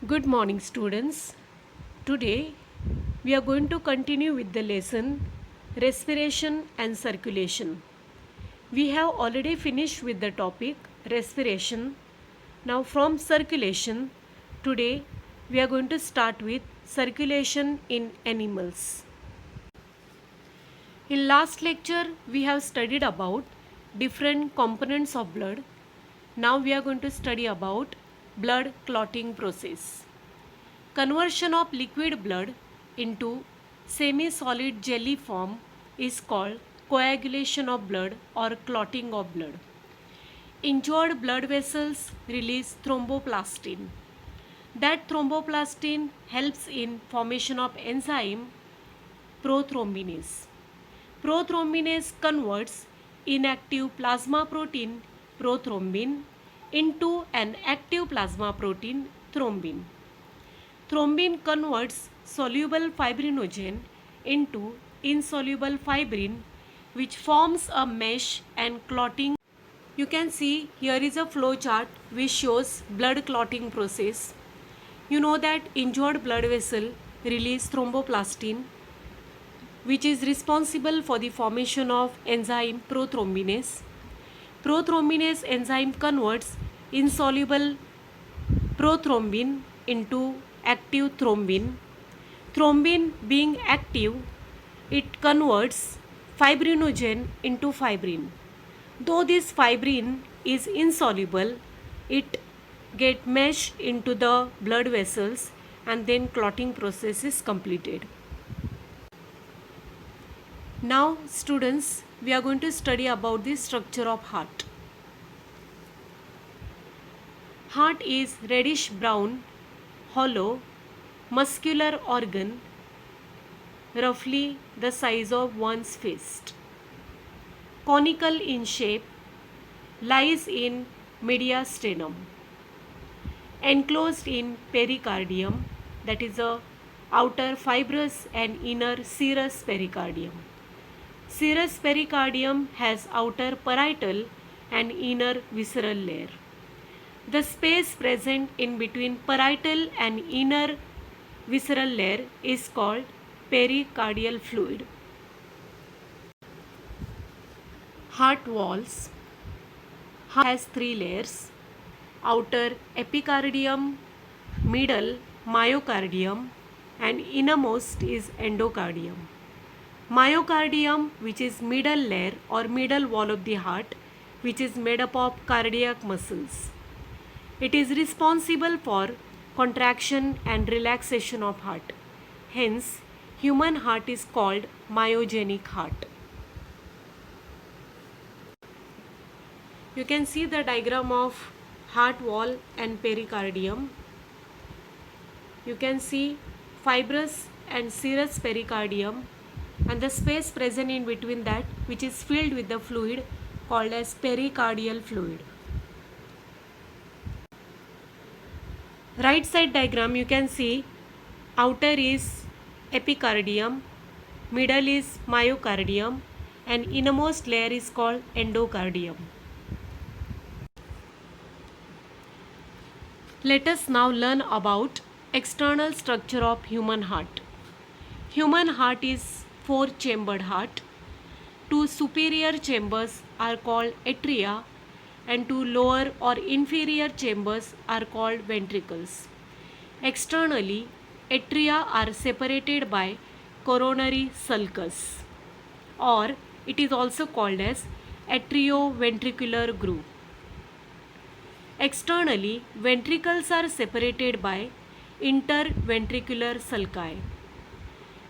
Good morning, students. Today we are going to continue with the lesson Respiration and Circulation. We have already finished with the topic respiration. Now, from circulation, today we are going to start with circulation in animals. In last lecture, we have studied about different components of blood. Now we are going to study about blood clotting process. Conversion of liquid blood into semi-solid jelly form is called coagulation of blood or clotting of blood. Injured blood vessels release thromboplastin. That thromboplastin helps in formation of enzyme prothrombinase. Prothrombinase converts inactive plasma protein prothrombin into an active plasma protein thrombin. Thrombin converts soluble fibrinogen into insoluble fibrin, which forms a mesh and clotting. You can see here is a flow chart which shows blood clotting process. You know that injured blood vessel release thromboplastin, which is responsible for the formation of enzyme prothrombinase. Prothrombinase enzyme converts insoluble prothrombin into active thrombin. Thrombin being active, it converts fibrinogen into fibrin. Though this fibrin is insoluble, it get meshed into the blood vessels and then clotting process is completed. Now students, we are going to study about the structure of heart. Heart is reddish brown, hollow, muscular organ roughly the size of one's fist. Conical in shape, lies in mediastinum. Enclosed in pericardium, that is a outer fibrous and inner serous pericardium. Serous pericardium has outer parietal and inner visceral layer. The space present in between parietal and inner visceral layer is called pericardial fluid. Heart walls. Heart has three layers: outer epicardium, middle myocardium, and innermost is endocardium. Myocardium, which is middle layer or middle wall of the heart, which is made up of cardiac muscles. It is responsible for contraction and relaxation of heart. Hence, human heart is called myogenic heart. You can see the diagram of heart wall and pericardium. You can see fibrous and serous pericardium and the space present in between that, which is filled with the fluid called as pericardial fluid. Right side diagram, you can see outer is epicardium, middle is myocardium, and innermost layer is called endocardium. Let us now learn about external structure of human heart. Human heart is four-chambered heart. Two superior chambers are called atria and two lower or inferior chambers are called ventricles. Externally, atria are separated by coronary sulcus, or it is also called as atrioventricular groove. Externally, ventricles are separated by interventricular sulci.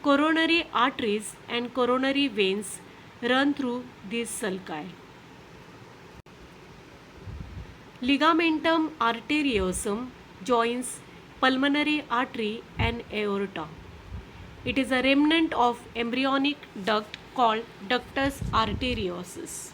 Coronary arteries and coronary veins run through these sulci. Ligamentum arteriosum joins pulmonary artery and aorta. It is a remnant of embryonic duct called ductus arteriosus.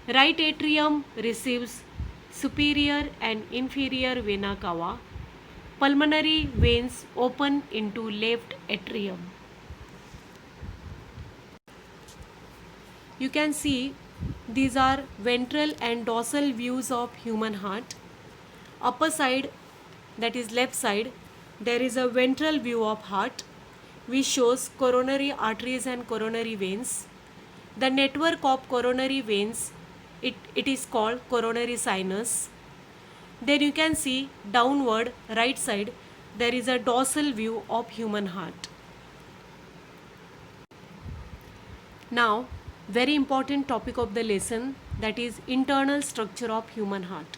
Right atrium receives superior and inferior vena cava. Pulmonary veins open into left atrium. You can see these are ventral and dorsal views of human heart. Upper side that is left side, there is a ventral view of heart which shows coronary arteries and coronary veins. The network of coronary veins, it is called coronary sinus. Then you can see downward right side, there is a dorsal view of human heart. Now, very important topic of the lesson, that is internal structure of human heart.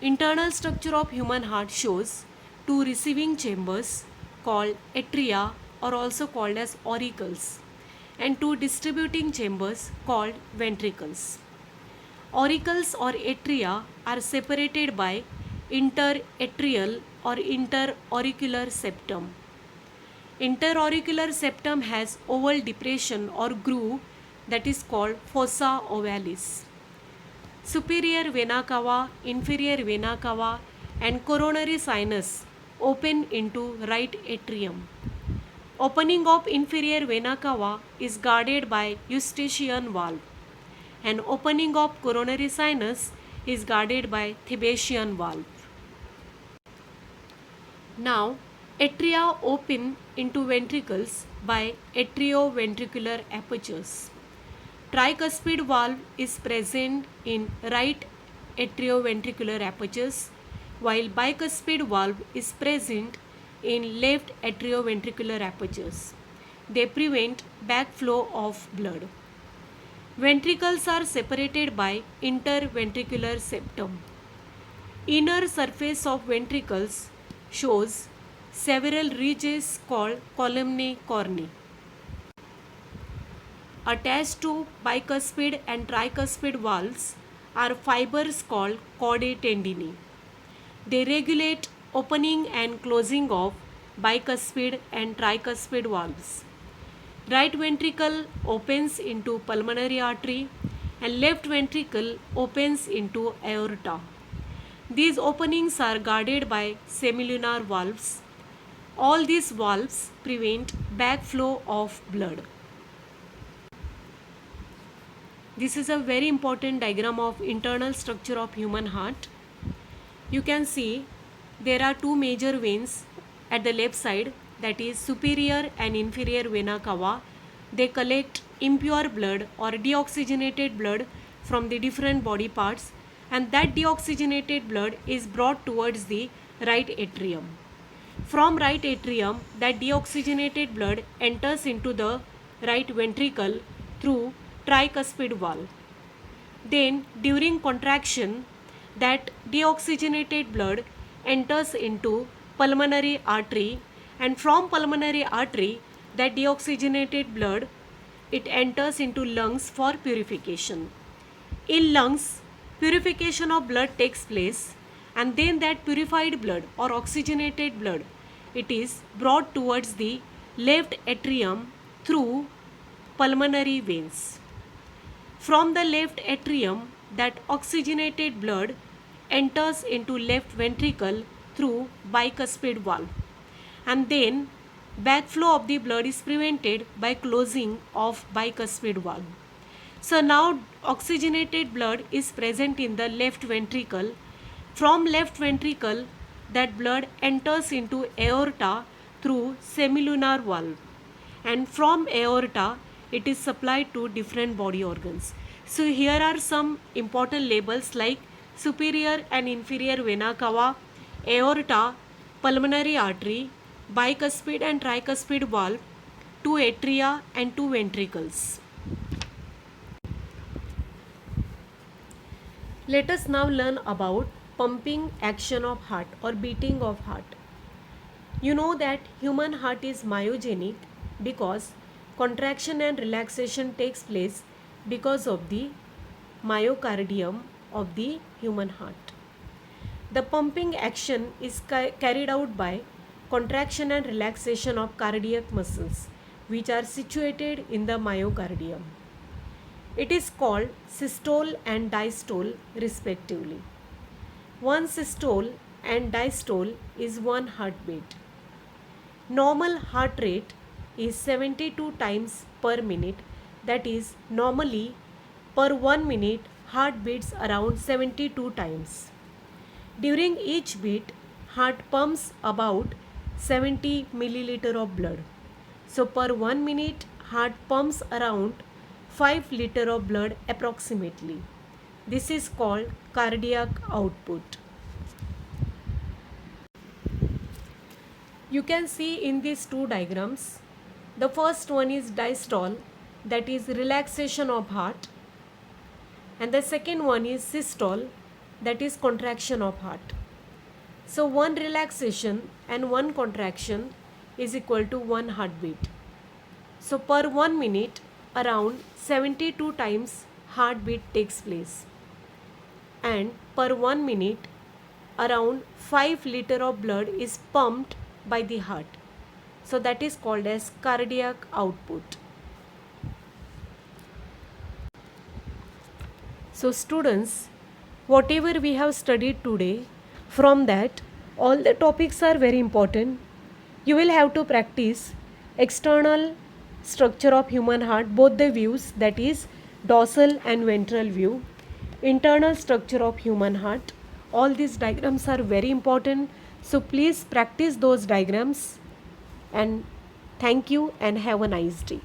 Internal structure of human heart shows two receiving chambers called atria or also called as auricles, and two distributing chambers called ventricles. Auricles or atria are separated by interatrial or interauricular septum. Interauricular septum has oval depression or groove that is called fossa ovalis. Superior vena cava, inferior vena cava and coronary sinus open into right atrium. Opening of inferior vena cava is guarded by eustachian valve, and opening of coronary sinus is guarded by Thebesian valve. Now, atria open into ventricles by atrioventricular apertures. Tricuspid valve is present in right atrioventricular apertures, while bicuspid valve is present in left atrioventricular apertures. They prevent backflow of blood. Ventricles are separated by interventricular septum. Inner surface of ventricles shows several ridges called columnae corni. Attached to bicuspid and tricuspid valves are fibers called chordae tendineae. They regulate opening and closing of bicuspid and tricuspid valves. Right ventricle opens into pulmonary artery and left ventricle opens into aorta. These openings are guarded by semilunar valves. All these valves prevent backflow of blood. This is a very important diagram of internal structure of human heart. You can see there are two major veins at the left side, that is superior and inferior vena cava. They collect impure blood or deoxygenated blood from the different body parts, and that deoxygenated blood is brought towards the right atrium. From right atrium, that deoxygenated blood enters into the right ventricle through tricuspid valve. Then during contraction, that deoxygenated blood enters into pulmonary artery, and from pulmonary artery, that deoxygenated blood, it enters into lungs for purification. In lungs, purification of blood takes place, and then that purified blood or oxygenated blood, it is brought towards the left atrium through pulmonary veins. From the left atrium, that oxygenated blood enters into left ventricle through bicuspid valve, and then backflow of the blood is prevented by closing of bicuspid valve. So now oxygenated blood is present in the left ventricle. From left ventricle, that blood enters into aorta through semilunar valve, and from aorta it is supplied to different body organs. So here are some important labels like superior and inferior vena cava, aorta, pulmonary artery, bicuspid and tricuspid valve, two atria and two ventricles. Let us now learn about pumping action of heart or beating of heart. You know that human heart is myogenic because contraction and relaxation takes place because of the myocardium of the human heart. The pumping action is carried out by contraction and relaxation of cardiac muscles which are situated in the myocardium. It is called systole and diastole respectively. One systole and diastole is one heartbeat. Normal heart rate is 72 times per minute, that is normally per 1 minute heart beats around 72 times. During each beat, heart pumps about 70 milliliter of blood. So per 1 minute, heart pumps around 5 liter of blood approximately. This is called cardiac output. You can see in these two diagrams, the first one is diastole, that is relaxation of heart, and the second one is systole, that is contraction of heart. So one relaxation and one contraction is equal to one heartbeat. So per 1 minute, around 72 times heartbeat takes place, and per 1 minute, around 5 liter of blood is pumped by the heart. So that is called as cardiac output. So students, whatever we have studied today, from that all the topics are very important. You will have to practice external structure of human heart, both the views, that is dorsal and ventral view, internal structure of human heart. All these diagrams are very important. So please practice those diagrams, and thank you and have a nice day.